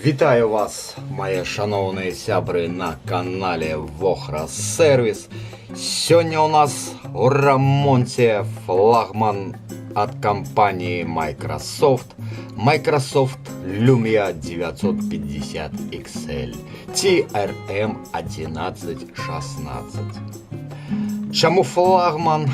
Вітаю вас, мае шановные сябры, на канале Вохра Сервис. Сегодня у нас у ремонте флагман от компании Microsoft Lumia 950 XL TRM 1116. Чаму флагман?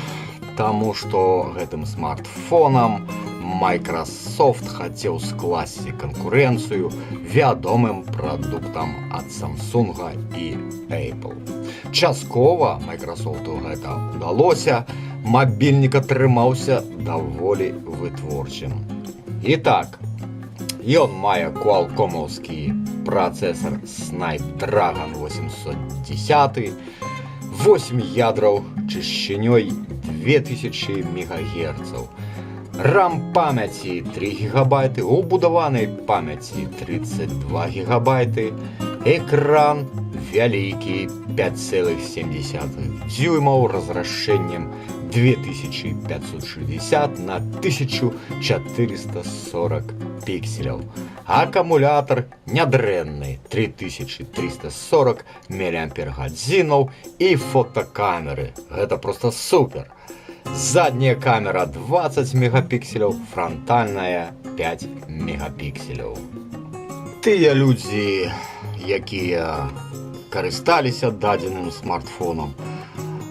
Таму што гэтым смартфонам Microsoft хацеў скласці канкурэнцыю вядомым прадуктам ад Samsung і Apple. Часткова Microsoftу гэта ўдалося, мабільнік атрымаўся даволі вытворчым. І так, ён мае квалкомаўскі працэсар Snapdragon 810, 8 ядраў чышчынёй 2000 МГц, RAM памяці 3 ГБ, убудаванай памяці 32 ГБ, экран вялікі 5,7 дюймаў разрашэннем 2560 на 1440 пікселяў. Акумулятор нядрэнны 3340 мАч і фотокамеры. Гэта просто супер. Задняя камера 20 мегапікселяў, франтальная 5 мегапікселяў. Тыя людзі, якія карысталіся дадзеным смартфонам,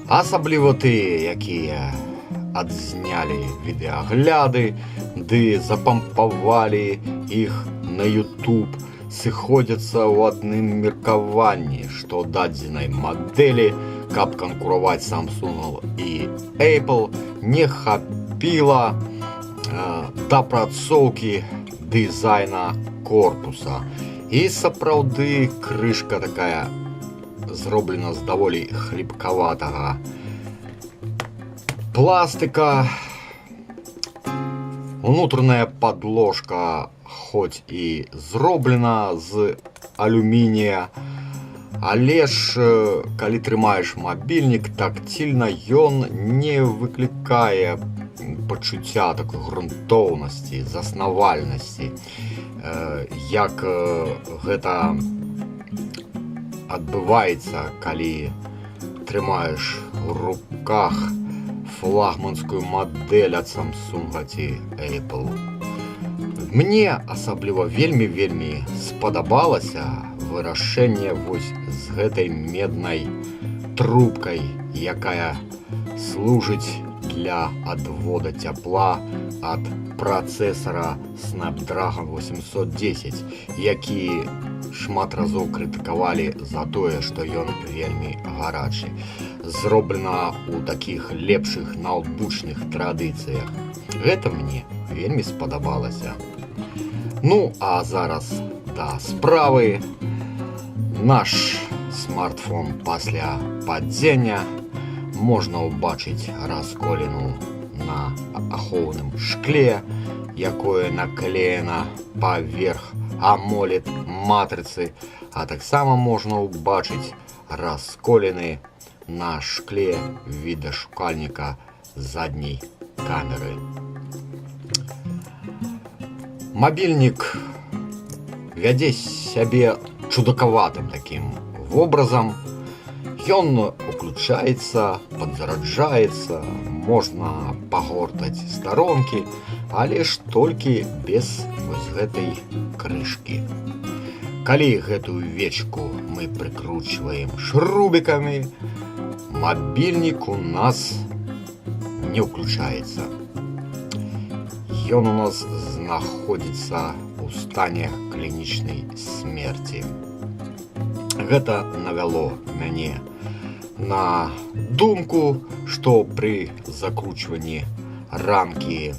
асабліва тыя, якія адзнялі відэагляды ды запампавалі іх на YouTube, сыходзяцца ў адным меркаванні, што дадзенай мадэлі, каб канкураваць Samsung і Apple, не хапіла дапрацоўкі дызайна корпуса. І сапраўды крышка такая зроблена з даволі хліпкаватага пластыка. Унутраная падложка хоць і зроблена з алюмінія, але ж калі трымаеш мабільнік тактильна, ён не выклікае пачуцця такой грунтоўнасці, заснавальнасці, як гэта адбываецца, калі трымаеш у руках флагманскую мадэль ад Samsung ці Apple. Мне асабліва вельмі спадабалася вырашэнне вось з гэтай меднай трубкай, якая служыць для адвода цяпла ад працэсара Snapdragon 810, які шмат разоў крытыкавалі за тое, што ён вельмі гарачы. Зроблена ў такіх лепшых ноутбучных традыцыях. Гэта мне вельмі спадабалася. Ну, а зараз да справы. Наш смартфон пасля падзення можна ўбачыць расколіну на ахоўным шкле, якое наклеена паверх AMOLED матрыцы, а таксама можна ўбачыць расколіны на шкле відэашукальніка задняй камеры. Мабільнік вядзе сябе чудакаватым такім вобразам. Ён уключаецца, падзараджаецца, можна пагортаць старонкі, але ж толькі без вось гэтай крышкі. Калі гэтую вечку мы прыкручваем шрубікамі, мабільнік у нас не ўключаецца. Ён у нас знаходзіцца ў стане клінічнай смерці. Гэта навяло мяне на думку, што пры закручванні рамкі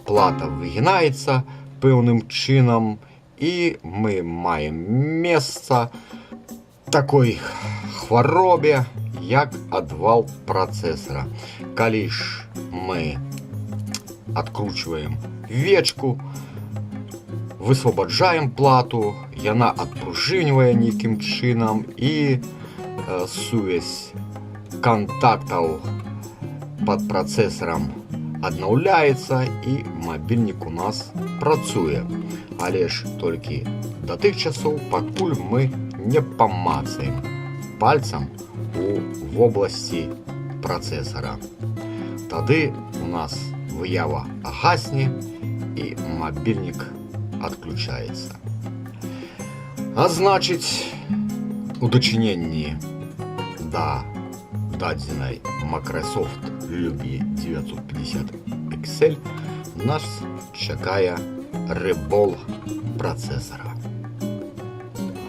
плата выгінаецца пэўным чынам, і мы маем месца такой хваробе, як адвал працэсара. Калі ж мы адкручваем вечку, высвабаджаем плату, яна адпружыньвае нейкім чынам, і сувязь кантактаў пад працэсарам аднаўляецца, і мабільнік у нас працуе. Але ж толькі да тых часоў, пакуль мы не памацаем пальцам у вобласці працэсара. Тады у нас выява гасне і мабільнік адключаецца. А значыць, у дачыненні да дадзенай Microsoft Lumia 950 XL нас чакае рэбол працэсара.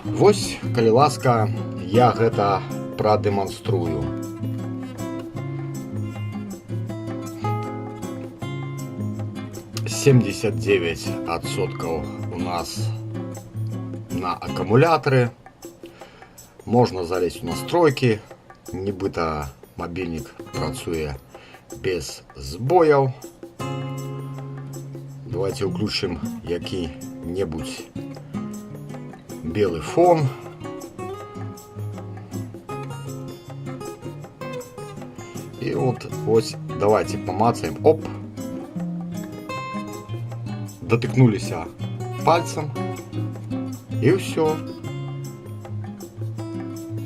Вось, калі ласка, я гэта прадэманструю. %79 у нас на акумулятары. Можна залезть у настройки. Нібыта мабільнік працуе без збояў. Давайте ўключым які-небудзь белый фон. И вот давайте помацаем. Оп. Дотыкнуліся пальцем. И все.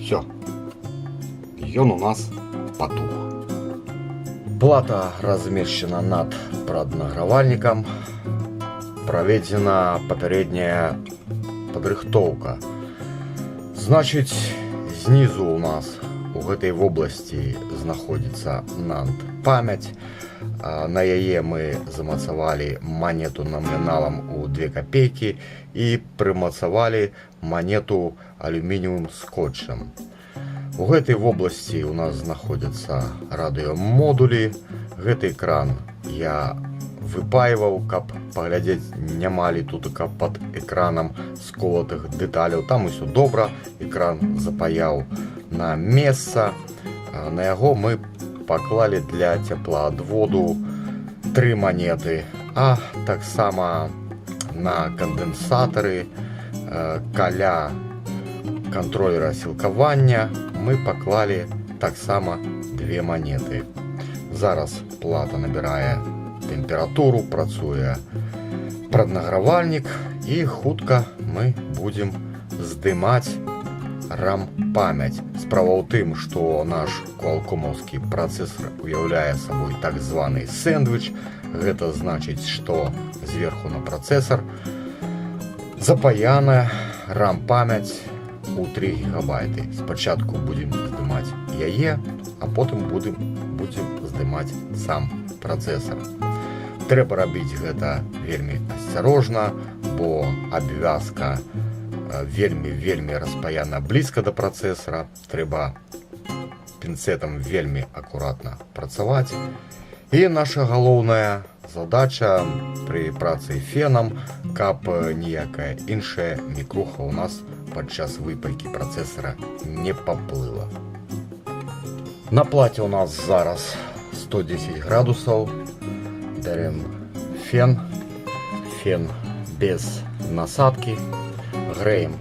Все. Ён у нас потух. Плата размешчана над праднагравальнікам. Праведзена папярэдняя падрыхтоўка. Значыць, знізу у нас у гэтай вобласці знаходзіцца NAND памяць. На яе мы замацавалі манету наміналам у 2 копейкі і прымацавалі манету алюмініевым скотчам. У гэтай вобласці у нас знаходзяцца радыёмодулі. Гэты экран я выпаіваў, каб паглядзець, няма ли тут пад экранам сколатых дэталяў. Там усё добра. Экран запаяў на месца. На яго мы паклалі для цеплаадводу 3 манеты, а таксама на кандэнсатары каля кантролера сілкавання мы паклалі таксама 2 манеты. Зараз плата набірае тэмпературу, працуе праднагравальнік і хутка мы будзем здымаць RAM-памяць. Справа ў тым, што наш квалкомаўскі працэсар уяўляе сабой так званы сэндвіч. Гэта значыць, што зверху на працэсар запаяна RAM-памяць у 3 гігабайты. Спачатку будзем здымаць яе, а потым будзем здымаць сам працэсар. Трэба рабіць гэта вельмі асцярожна, бо абвязка вельмі распаяна блізка да працэсара. Трэба пінцэтам вельмі акуратна працаваць. І наша галоўная задача пры працы фенам, каб ніякая іншая мікруха у нас падчас выпайкі працэсара не паплыла. На плаце у нас зараз 110 градусаў. Бярем фен без насадкі. Греем.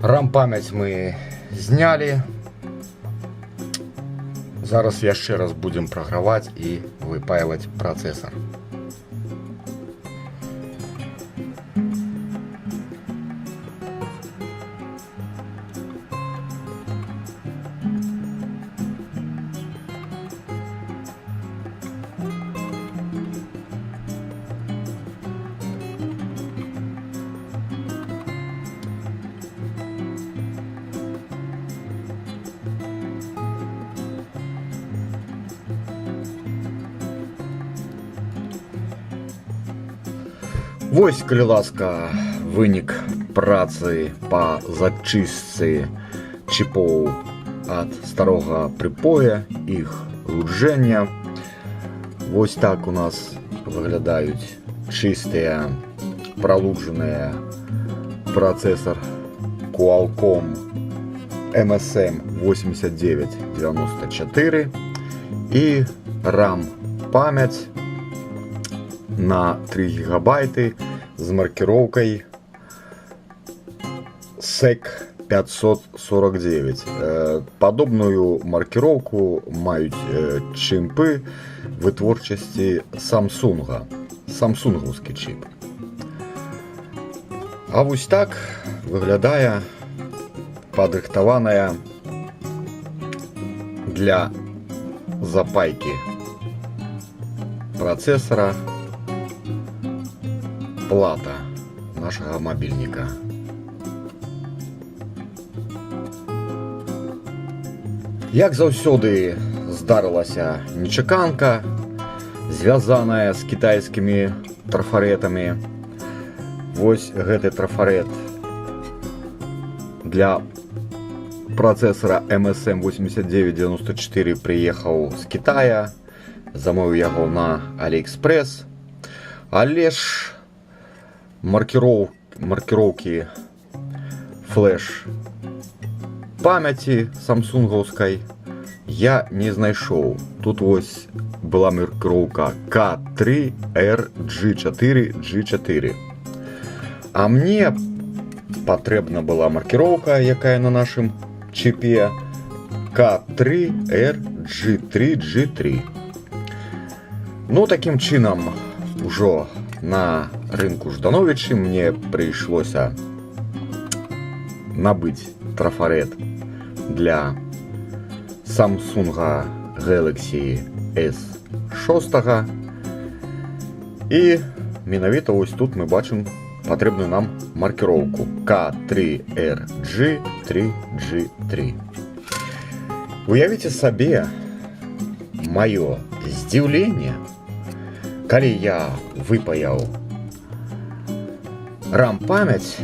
RAM-памяць мы знялі. Зараз яшчэ раз будзем праграваць і выпаіваць працэсар. Вось, калі ласка, вынік працы па зачыстцы чіпоў ад старога прыпоя, іх луджэння. Ось так у нас виглядають чистые, пролудженные процессор Qualcomm MSM 8994 и RAM память на 3 гигабайты з маркировкой SEC 549. Подобную маркировку мають чимпи витворчості Samsung. Самсунговський чип. А ось так виглядає подрихтована для запайки процессора плата нашего мобильника. Як заўсёды здарылася нечаканка, звязаная з кітайскімі трафаретамі. Вось гэты трафарет для процессора MSM 8994 приехаў з Китая, замовіў яго на AliExpress, але ж маркіроўкі флеш памяти самсунговской я не знайшоў. Тут вось была маркіроўка K3RG4G4. А мне патрэбна была маркіроўка, якая на нашым чипе K3RG3G3. Ну, таким чынам, ужо на рынку Ждановичы мне прыйшлося набыць трафарет для Samsung Galaxy S6. І менавіта ось тут мы бачым патрэбную нам маркіроўку K3RG3G3. Уявіце сабе маё здзіўленне, калі я выпаяў RAM память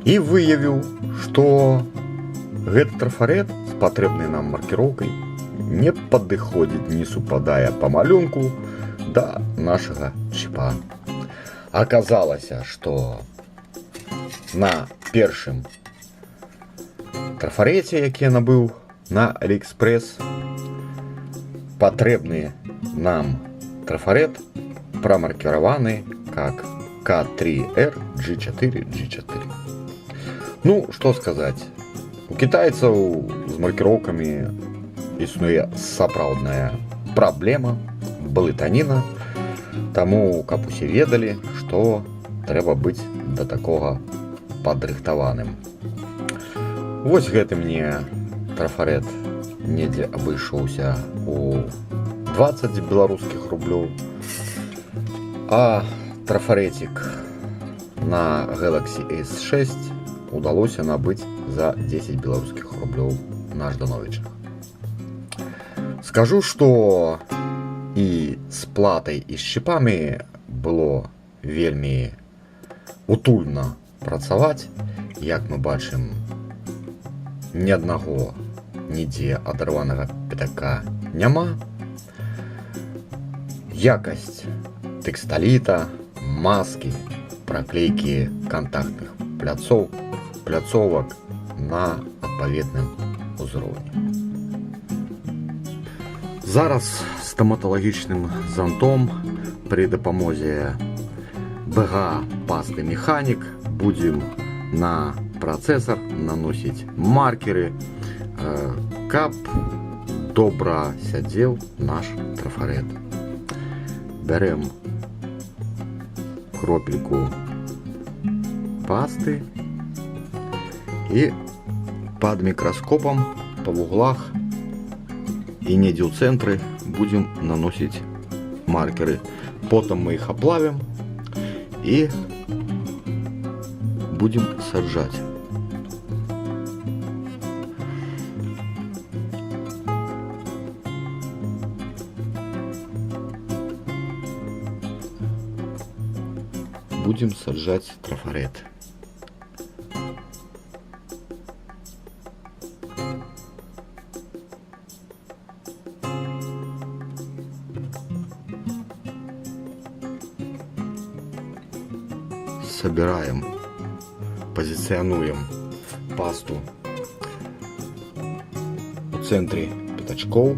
і выявіў, што гэты трафарет з патрэбнай нам маркіроўкай не падыходзіць, не супадае па малюнку да нашага чіпа. Аказалася, што на першым трафарете, які я набыў на AliExpress, патрэбны нам трафарет прамаркіраваны как K3RG4G4. Ну, што сказаць, у кітайцаў з маркіроўкамі існуе сапраўдная праблема, блытаніна, таму, каб усе ведалі, што трэба быць да такога падрыхтаваным. Вось гэты мне трафарет недзе абышоўся у 20 беларускіх рублёў, а трафаретик на Galaxy S6 удалося набыць за 10 беларускіх рублёў на Ждановичах. Скажу, што і з платай, і з чіпамі было вельмі утульна працаваць. Як мы бачым, ні аднаго нідзе адарванага пятака няма. Якасць тэксталіта, маски, проклейкі кантактных пляцовак на адпаведным узроўні. Зараз стоматалагічным зонтом при дапамозе БГ пасты механік будем на працэсар наносіць маркеры, каб добра сядзеў наш трафарет. Бярем кропельку пасты і пад мікраскопам па вуглах і недзе ў цэнтры будем наносіць маркеры. Потом мы их оплавим и будем саджать. Будем саджать трафарет. собираем, позиционуем пасту у центрі п'ятачков.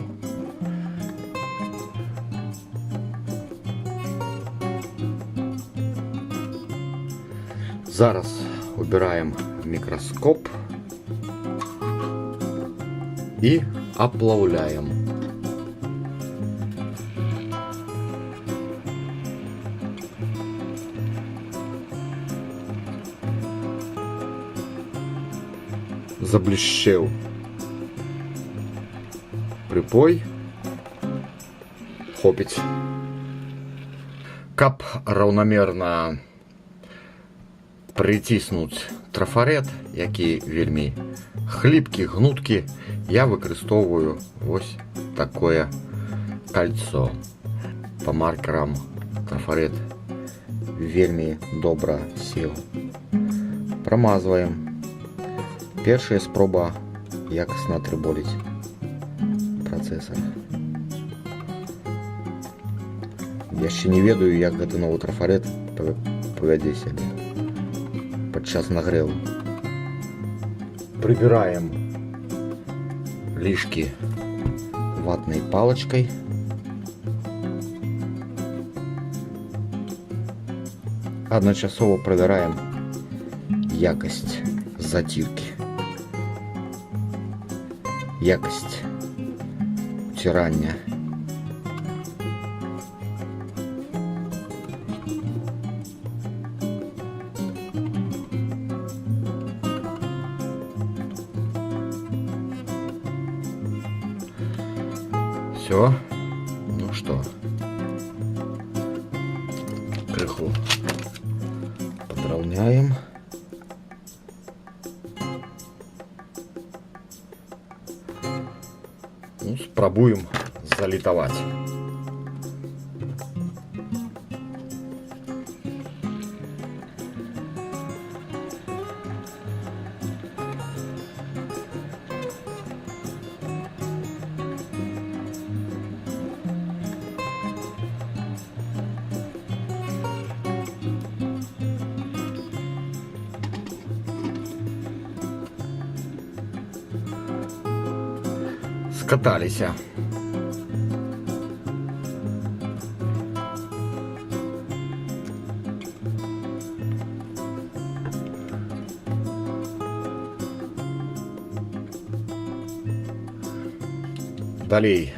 Зараз убираем микроскоп и оплавляем. Заблещел припой, хопить. Каб раўнамерна прыціснуць трафарет, які вельмі хліпкі, гнуткі, я выкарыстоўваю вось такое кольцо. По маркерам трафарет вельмі добра сеў. Прамазваем. Першая спроба якасна атрыболіць працэсар. Яшчэ не ведаю, як гэты новы трафарет павядзе сябе падчас нагреву. Прибираем лишки ватной палочкой. Одночасово проверяем якость затирки, якость утирания. Все. Ну что, крыху подровняем. Ну, спробуем залитовать. Скаталися. Далее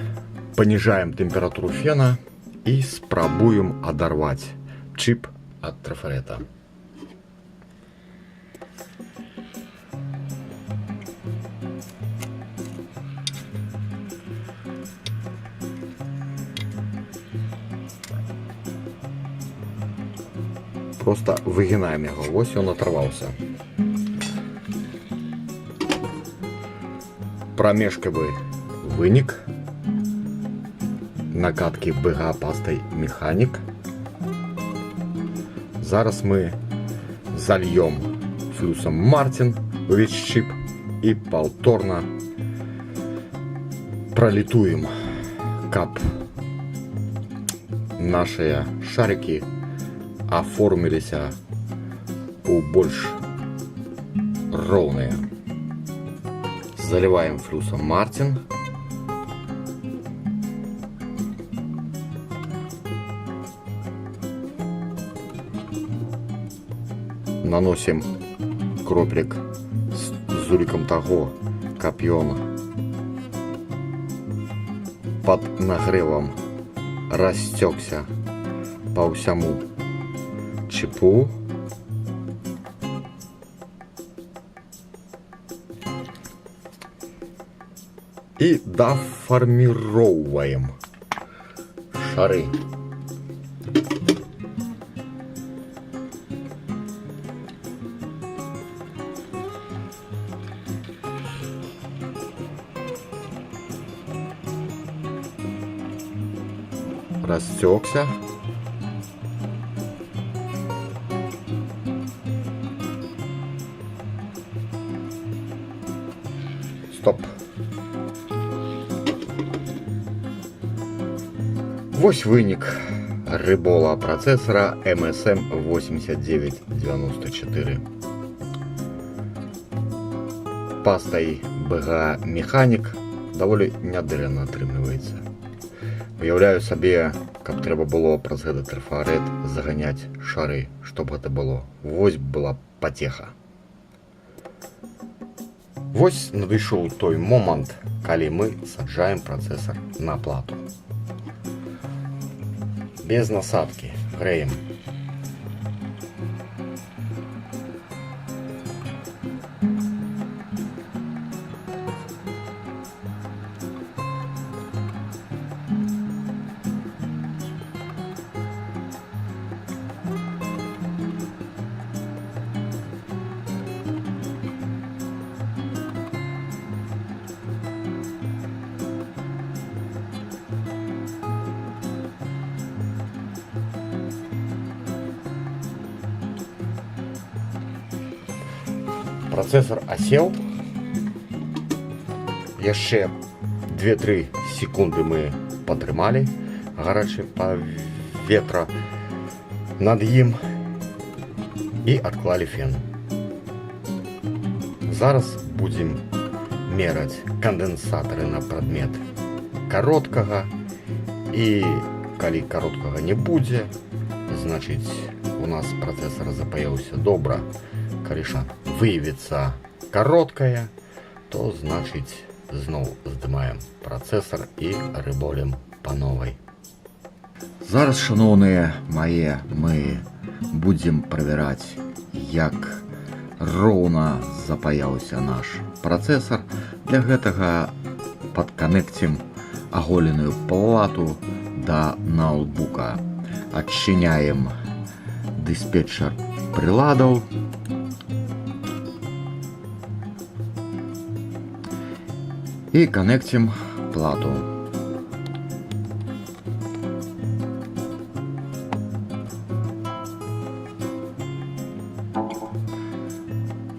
понижаем температуру фена и спробуем оторвать чип от трафарета. Просто выгинаем его. Ось он оторвался. Промежковый выник. Накатки БГ пастой механик. Зараз мы зальем флюсом Мартин весь чип и повторно пролитуем, каб наши шарики оформились у больш ровные. Заливаем флюсом Мартин. Наносим кроплик с уликом того, каб ён под нагревом растекся по всему чипу. И доформировываем шары. Растекся. Стоп. Вось вынік рибола процесора MSM 8994. Пастай BGA Mechanic даволі нядрэнна атрымліваецца. Уяўляю сабе, каб трэба было праз гэты трафарэт заганяць шары, чтоб гэта было. Вось была пацеха. Вось надышоў той момант, калі мы саджаем працэсар на плату. Без насадкі грэем. Працэсар асеў. Яшчэ 2-3 секунды мы падтрымалі гарачае паветра над ім і адклалі фен. Зараз будзем мераць кандэнсатары на прадмет кароткага, і калі кароткага не будзе, значыць у нас працэсар запаяўся добра. Калі ж выявіцца кароткая, то значыць зноў здымаем працэсар і рыболем па новай. Зараз, шаноўныя мае, мы будзем правяраць, як роўна запаяўся наш працэсар. Для гэтага падканекцім аголеную плату да ноутбука. Адчыняем дыспетчер прыладаў. І канекцім плату.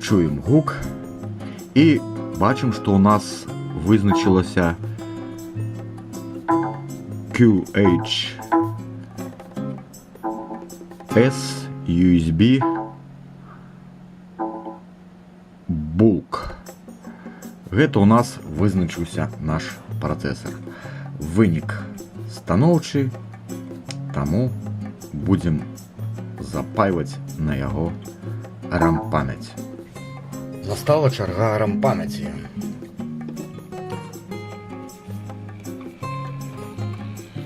Чуем гук і бачым, што ў нас вызначылася QHS USB bulk. Гэта ў нас вызначыўся наш працэсар. Вынік станоўчы, таму будзем запайваць на яго RAM-памяць. Настала чарга RAM-памяці.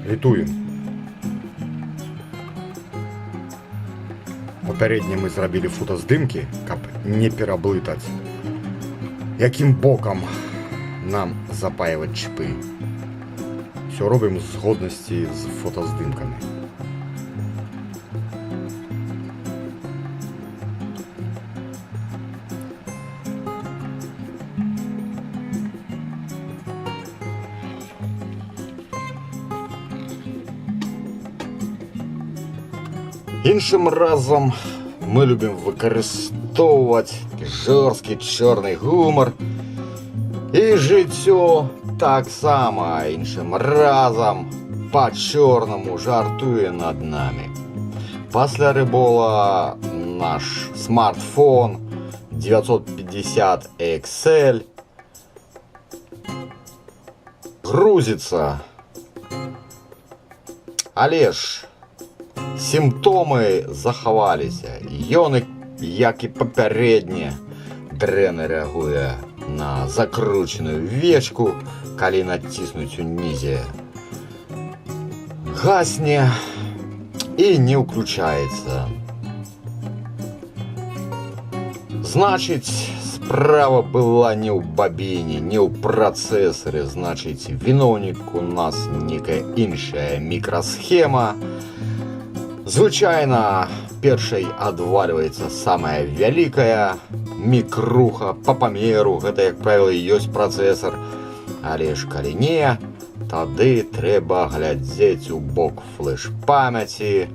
Літуем. Папярэдне мы зрабілі фотаздымкі, каб не пераблытаць, якім бокам нам запаивать чипы. Все робим в згодності з фотоздимками. Іншим разом ми любимо використовувати жорсткий чорний гумор. І життя так само іншим разом по-чорному жартує над нами. Після рибола наш смартфон 950 XL грузится. Але ж симптомы захаваліся. Ён, як і папярэдне, дрэнна рэагуе на закрученную вечку, калі націснуць унізе. Гасне і не ўключаецца. Значыць, справа была не ў бабіне, не ў працэсары, значыць, віноўнік у нас некая іншая мікрасхема. Звычайна, першай адвальваецца самая вялікая мікруха па памеру, гэта, як правіла, і ёсць працэсар. Але ж калі не, тады трэба глядзець у бок флеш-памяці,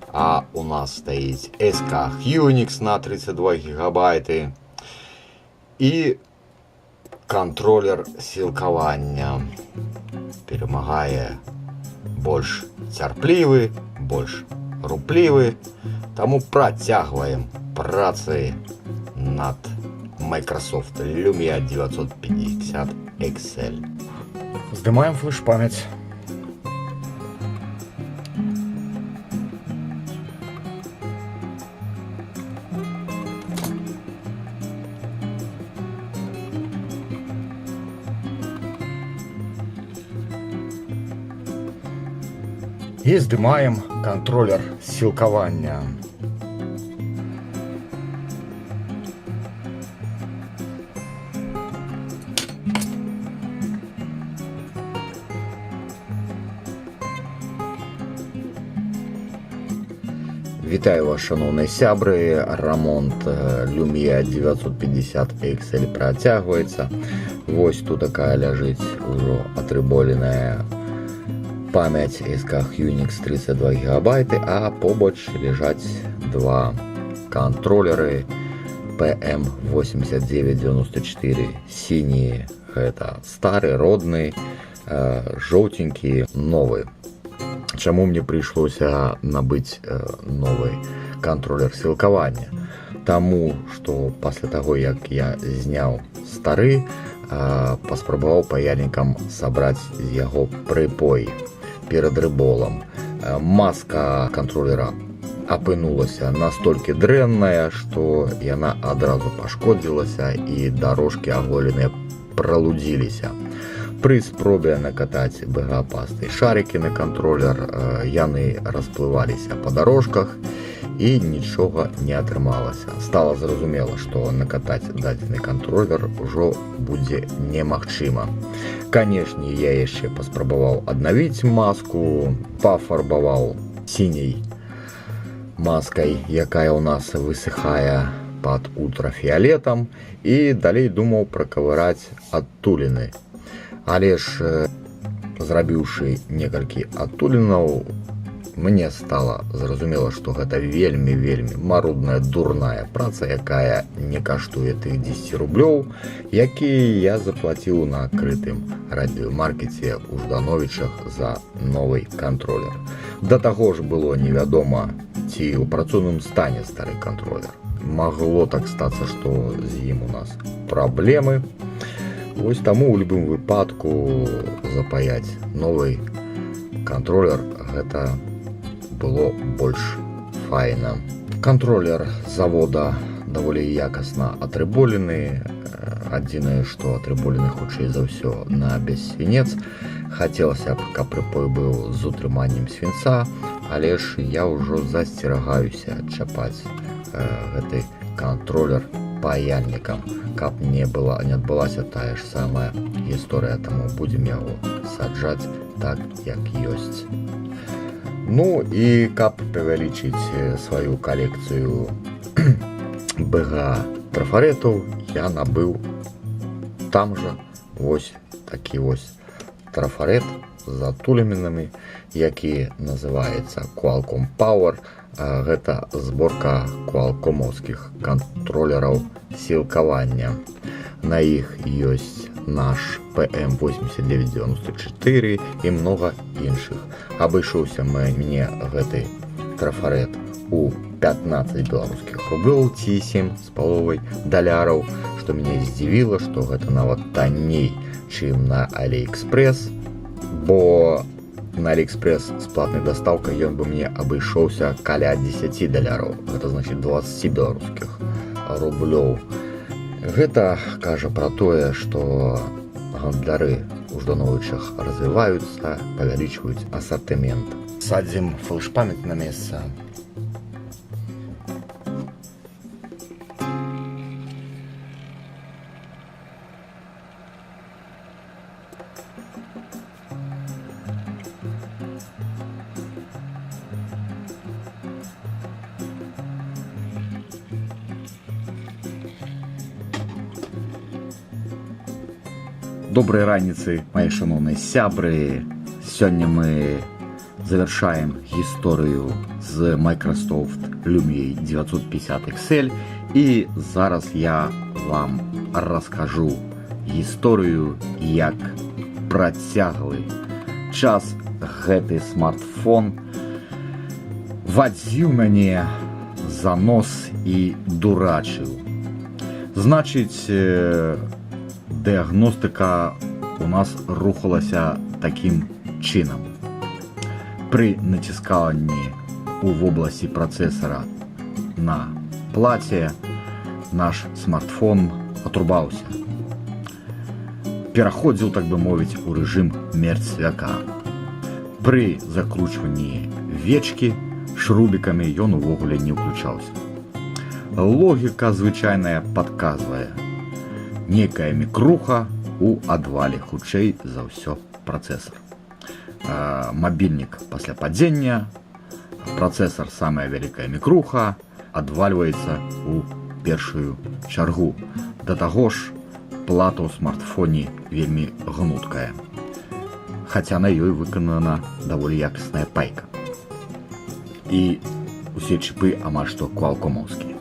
а у нас стаіць SK Unix на 32 гигабайты і кантролер сілкавання. Перамагае больш цярплівы, больш руплівы, таму працягваем працы над Microsoft Lumia 950 XL. Здымаем флеш-памяць. І здымаем кантролер сілкавання. Вітаю вас, шановні сябры. Ремонт Lumia 950 XL працягваецца. Вось тут такая ляжыць ужо атрыболеная памяць SK Unix 32 гигабайты, а побач ляжаць два кантролеры PM8994. Сінія гэта стары, родны, жоўтенькі, новы. Чаму мне прыйшлося набыць новы кантролер сілкавання? Таму, што пасля таго, як я зняў стары, паспрабаваў паяльнікам сабраць з яго прыпой перад рыболам. Маска кантролера апынулася настолькі дрэнная, што яна адразу пашкодзілася і дарожкі аголеныя пралудзіліся. Пры спробе накатаць БГ-пастай шарики на кантролер, яны расплываліся па дарожках і нічога не атрымалася. Стала зразумела, што накатаць дадзены кантролер ужо будзе немагчыма. Канешне, я яшчэ паспрабаваў аднавіць маску, пафарбаваў сіняй маскай, якая ў нас высыхае пад ультрафіолетам, і далей думаў пракавыраць адтуліны. Але ж, зрабіўшы некалькі адтулінаў, мне стала зразумела, што гэта вельмі марудная, дурная праца, якая не каштуе тых 10 рублёў, якія я заплаціў на крытым радыёмаркеце ў Ждановічах за новы кантролер. Да таго ж было невядома, ці ў працоўным стане стары кантролер. Магло так стацца, што з ім у нас праблемы. Вось таму ў любым выпадку запаяць новы кантролер гэта было больш файна. Кантролер завода даволі якасна атрыболены. Адзінае, што атрыболены хутчэй за ўсё на бессвінец. Хацелася б, каб прыпой быў з утрыманнем свінца, але ж я ўжо засцерагаюся чапаць гэты кантролер паяльнікам, каб не адбылася тая ж самая гісторыя, таму будзем яго саджаць так, як ёсць. Ну і каб павялічыць сваю калекцыю БГ трафарэтаў, я набыў там жа вось такі вось трафарэт з адтулінамі, які называецца Qualcomm Power. Гэта зборка квалкомаўскіх кантролераў сілкавання. На іх ёсць наш PM8994 і многа іншых. Абышоўся мне гэты трафарэт у 15 беларускіх рублёў ці 7,5 даляраў, што мяне здзівіла, што гэта нават танней, чым на AliExpress, бо на AliExpress з платнай дастаўкай ён бы мне абышоўся каля 10 даляраў. Гэта значыць 20 беларускіх рублёў. Гэта кажа пра тое, што гандляры ў Ждановічах развіваюцца, павялічваюць асартымент. Садзім флеш-памяць на месца. Добрай раніцы, мае шаноўныя сябры. Сёння мы завяршаем гісторыю з Microsoft Lumia 950 XL, і зараз я вам раскажу гісторыю, як працяглы час гэты смартфон вадзіў мяне за нос і дурачыў. Значыць, дыягностыка у нас рухалася такім чынам. Пры націсканні у вобласці працэсара на плаце наш смартфон атрубаўся. Пераходзіў, так бы мовіць, у рэжым мерцвяка. Пры закручванні вечкі шрубікамі ён увогуле не ўключаўся. Логіка звычайная падказвае. Некая мікруха у адвале, хутчэй за ўсё працэсар. Мабільнік пасля падзення, працэсар самая вялікая мікруха, адвальваецца ў першую чаргу. Да таго ж, плата ў смартфоне вельмі гнуткая. Хаця на ёй выканана даволі якасная пайка. І усе чіпы амаль што квалкомаўскія.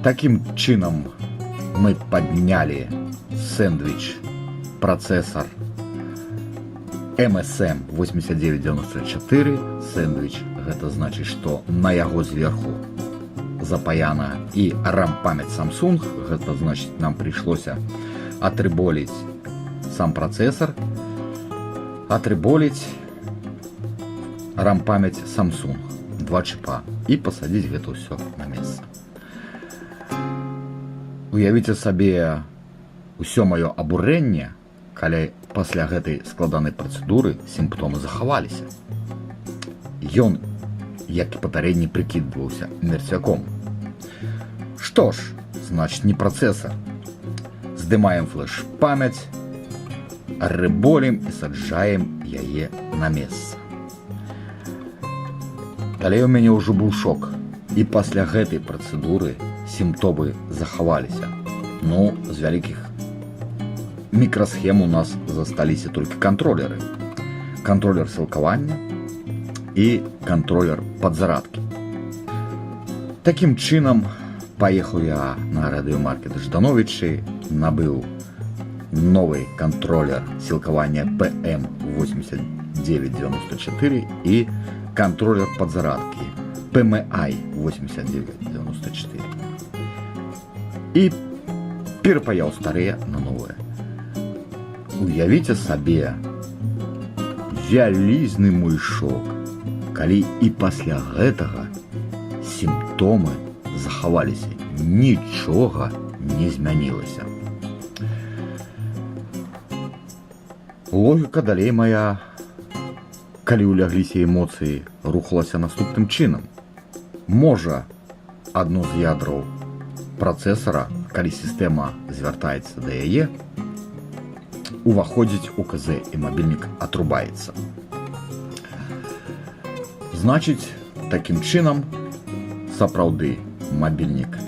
Такім чынам мы паднялі сэндвіч працэсар MSM 8994. Сэндвіч гэта значыць, што на яго зверху запаяна і RAM-памяць Samsung. Гэта значыць, нам прыйшлося атрыболіць сам працэсар, атрыболіць RAM-памяць Samsung, 2 чіпа, і пасадзіць гэта ўсё на месца. Уявіце сабе ўсё маё абурэнне, калі пасля гэтай складанай працэдуры сімптомы захаваліся. Ён, як і папярэдні, прыкідваўся мерцвяком. Што ж, значыць, не працэсар. Здымаем флеш-памяць, рыболім і саджаем яе на месца. Далей у мяне ўжо быў шок. І пасля гэтай працэдуры сімптомы захаваліся. Ну, з вялікіх мікрасхем у нас засталіся толькі кантролеры. Кантролер сілкавання і кантролер падзарадкі. Такім чынам паехаў я на радыёмаркет Ждановічы, набыў новы кантролер сілкавання PM8994 і кантролер падзарадкі PMI 8994. І перапаяў старыя на новыя. Уявіце сабе, вялізны мой шок, калі і пасля гэтага сімптомы захаваліся, нічога не змянілася. Логіка далей мая, калі улягліся эмоцыі, рухалася наступным чынам. Можа, адно з ядраў працэсара, калі сістэма звяртаецца да яе, уваходзіць у КЗ і мабільнік атрубаецца. Значыць, такім чынам, сапраўды, мабільнік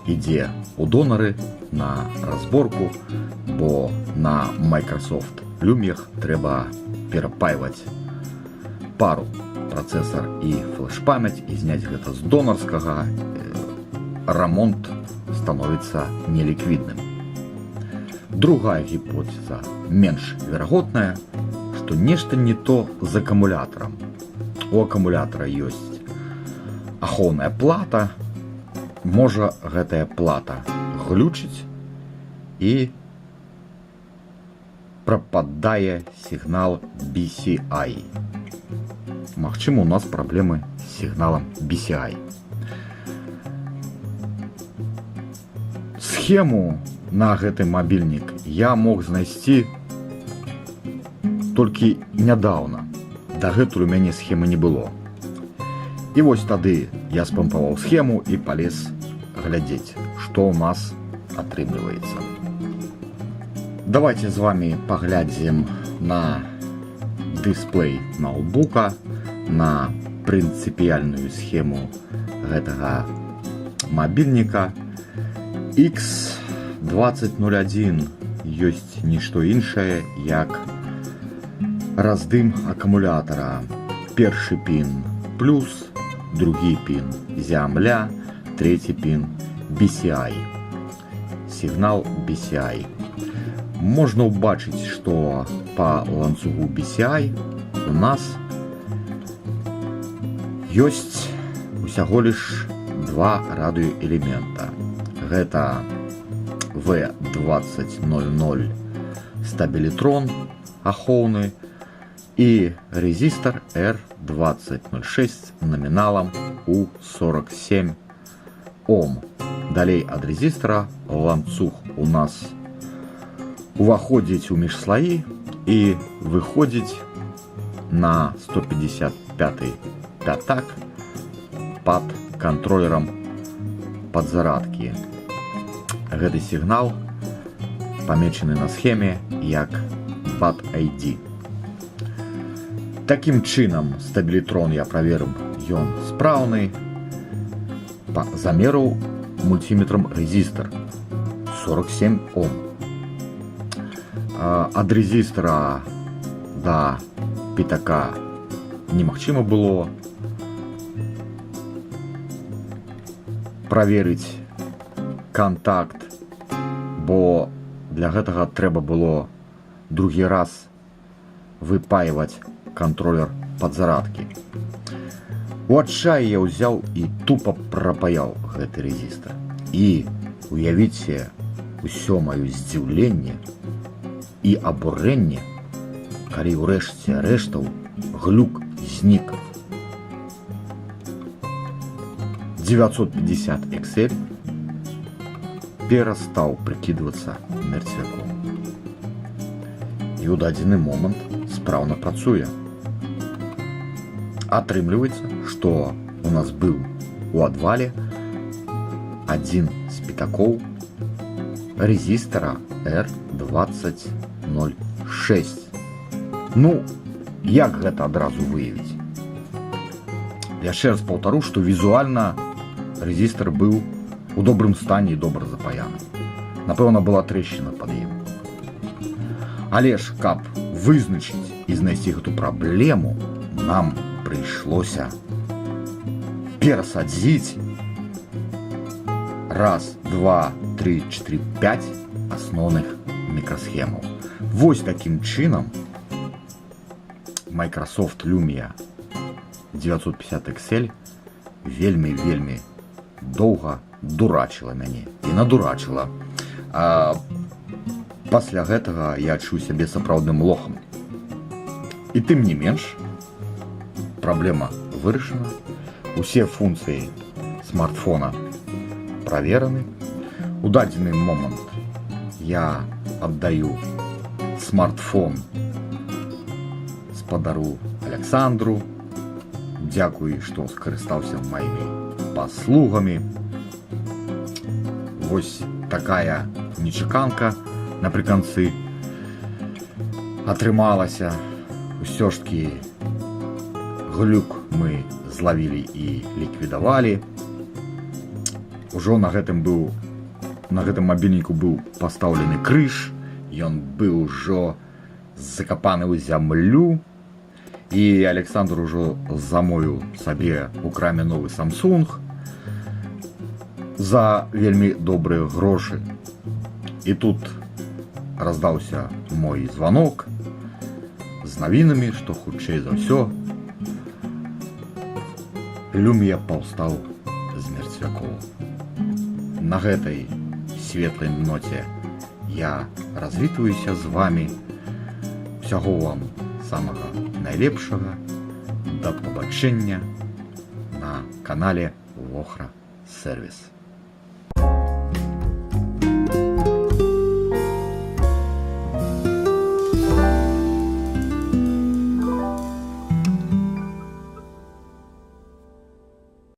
ідзе ў донары на разборку, бо на Microsoft Lumia трэба перапайваць пару, працэсар і флеш-памяць, і зняць гэта з донарскага. Рамонт становіцца неліквідным. Другая гіпотэза, менш верагодная, што нешта не то з акумулятарам. У акумулятара ёсць ахоўная плата, можа гэтая плата глючыць і прападае сігнал BCI. Магчыма, у нас праблемы з сігналам BCI. Схему на гэты мабільнік я мог знайсці толькі нядаўна. Дагэтуль у мяне схемы не было. І вось тады я спампаваў схему і палез глядзець, што ў нас атрымліваецца. Давайте з вами паглядзім на дысплей ноутбука, на прынцыпіяльную схему гэтага мабільніка. X2001 ёсць нішто іншае, як раздым акумулятара. Першы пін плюс, другі пін зямля, трэці пін BCI. Сігнал BCI. Можна ўбачыць, што по ланцугу BCI у нас ёсць усяго лишь два радыёэлемента. Гэта V2000 стабілітрон ахоўны і резістор R2006 номіналам у 47 Ом. Далей ад резістора ланцуг у нас уваходзіць у міжслаі і выходзіць на 155 пятак пад кантролерам падзарадкі. Гэты сігнал памечаны на схеме як BAT ID. Такім чынам стабілітрон я праверыў, ён спраўны. Замерыў мультиметром резистор 47 Ом. Ад резистора до пятака немагчыма было праверыць контакт, бо для гэтага трэба было другі раз выпаиваць контролер падзарадкі. У адчаі я ўзяў і тупо прапаяў гэты резістор. І уявіце усё маё здзіўленне і абурэнне, калі ўрэшце рэштаў глюк знік. 950 XL перастаў прыкідвацца мерцвяком. І ў дадзены момант спраўна працуе. Атрымліваецца, што у нас быў у адвале адзін з пятакоў резістора R2006. Ну, як гэта адразу выявіць? Яшчэ раз паўтару, што візуальна резістор быў у добрым стане і добра запаяны. Напэўна, была трэшчына пад ім. Але ж, каб вызначыць і знайсці гэту праблему, нам прыйшлося перасадзіць 1, 2, 3, 4, 5 асноўных мікрасхемаў. Вось такім чынам Microsoft Lumia 950 XL вельмі доўга дурачыла мяне і надурачыла. Пасля гэтага я адчуў сябе сапраўдным лохам. І тым не менш, праблема вырашана, усе функцыі смартфона правераны. У дадзены момант я аддаю смартфон спадару Александру. Дзякуй, што скарыстаўся маімі паслугамі. Вось такая нечаканка напрыканцы атрымалася. Усё ж такі глюк мы злавілі і ліквідавалі. Ужо на гэтым мабільніку быў пастаўлены крыж, ён быў ужо закапаны ў зямлю, і Александр ужо замовіў сабе у краме новы Samsung за вельмі добрыя грошы. І тут раздаўся мой званок з навінамі, што хутчэй за ўсё Lumia паўстаў з мерцвякоў. На гэтай светлай ноце я развітваюся з вами. Усяго вам самага найлепшага. Да пабачэння на канале Вохра Сервіс.